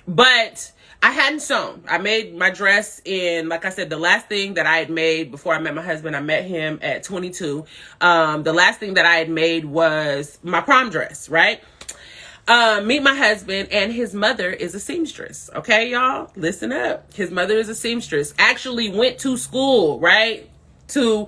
But I hadn't sewn. I made my dress in, like I said, the last thing that I had made before I met my husband, I met him at 22. The last thing that I had made was my prom dress, right? Meet my husband, and his mother is a seamstress. Okay, y'all, listen up. His mother is a seamstress. Actually went to school, right, to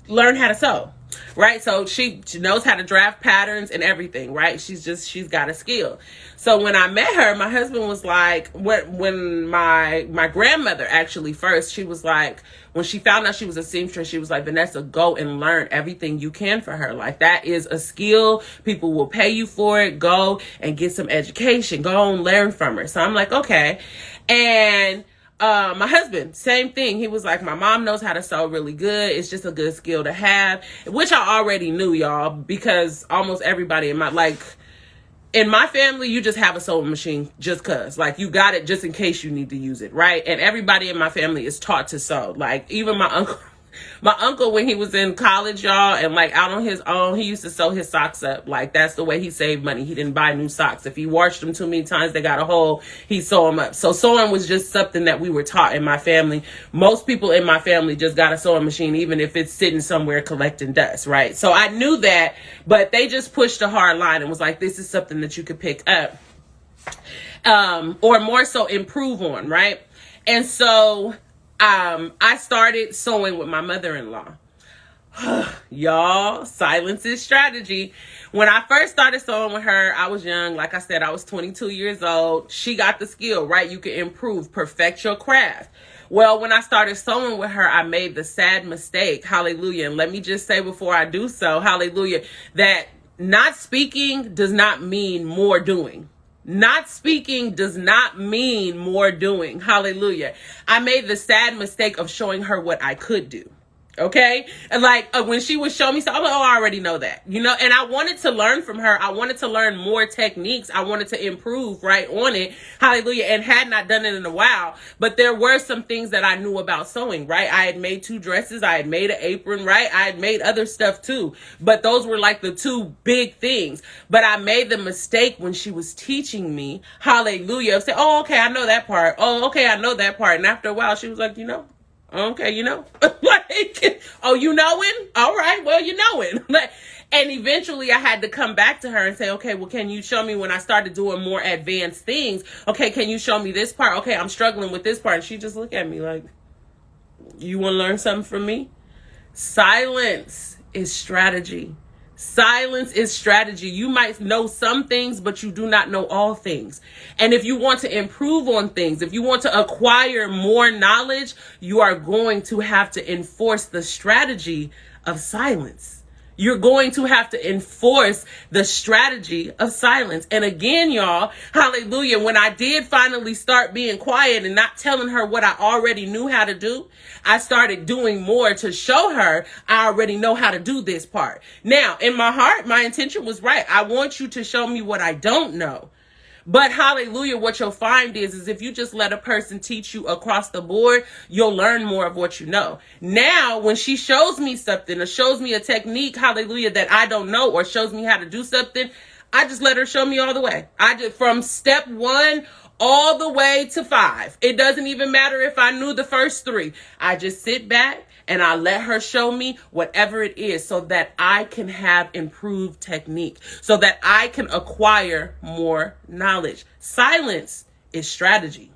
learn how to sew. Right. So she knows how to draft patterns and everything. Right. She's got a skill. So when I met her, my husband was like, when my grandmother actually first, she was like, when she found out she was a seamstress, she was like, Vanessa, go and learn everything you can for her. Like, that is a skill. People will pay you for it. Go and get some education. Go and learn from her. So I'm like, okay. And my husband, same thing. He was like, my mom knows how to sew really good. It's just a good skill to have, which I already knew, y'all, because almost everybody in my family, you just have a sewing machine just cause, like, you got it just in case you need to use it. Right. And everybody in my family is taught to sew. Like, even my uncle, when he was in college, y'all, and like out on his own, he used to sew his socks up. Like, that's the way he saved money. He didn't buy new socks. If he washed them too many times, they got a hole, he'd sew them up. So sewing was just something that we were taught in my family. Most people in my family just got a sewing machine, even if it's sitting somewhere collecting dust, right? So I knew that, but they just pushed a hard line and was like, this is something that you could pick up, or more so improve on, right? And so I started sewing with my mother-in-law. Y'all, silence is strategy. When I first started sewing with her, I was young. Like I said, I was 22 years old. She got the skill, right? You can improve, perfect your craft. Well, when I started sewing with her, I made the sad mistake, hallelujah. And let me just say before I do so, hallelujah, that not speaking does not mean more doing. Not speaking does not mean more doing. Hallelujah. I made the sad mistake of showing her what I could do. Okay. And like when she would show me something, I'm like, oh, I already know that, and I wanted to learn from her. I wanted to learn more techniques. I wanted to improve right on it. Hallelujah. And had not done it in a while, but there were some things that I knew about sewing, right? I had made 2 dresses. I had made an apron, right? I had made other stuff too, but those were like the 2 big things. But I made the mistake when she was teaching me, hallelujah, of saying, oh, okay, I know that part. Oh, okay, I know that part. And after a while, she was like, okay, like, oh, you knowing? All right, well, you knowing. And eventually I had to come back to her and say, okay, well, can you show me when I started doing more advanced things? Okay, can you show me this part? Okay, I'm struggling with this part. And she just looked at me like, you want to learn something from me? Silence is strategy. Silence is strategy. You might know some things, but you do not know all things. And if you want to improve on things, if you want to acquire more knowledge, you are going to have to enforce the strategy of silence. You're going to have to enforce the strategy of silence. And again, y'all, hallelujah, when I did finally start being quiet and not telling her what I already knew how to do, I started doing more to show her I already know how to do this part. Now, in my heart, my intention was right. I want you to show me what I don't know. But hallelujah, what you'll find is if you just let a person teach you across the board, you'll learn more of what you know. Now, when she shows me something or shows me a technique, hallelujah, that I don't know, or shows me how to do something, I just let her show me all the way. I did from step 1 all the way to 5. It doesn't even matter if I knew the first 3. I just sit back and I let her show me whatever it is so that I can have improved technique, so that I can acquire more knowledge. Silence is strategy.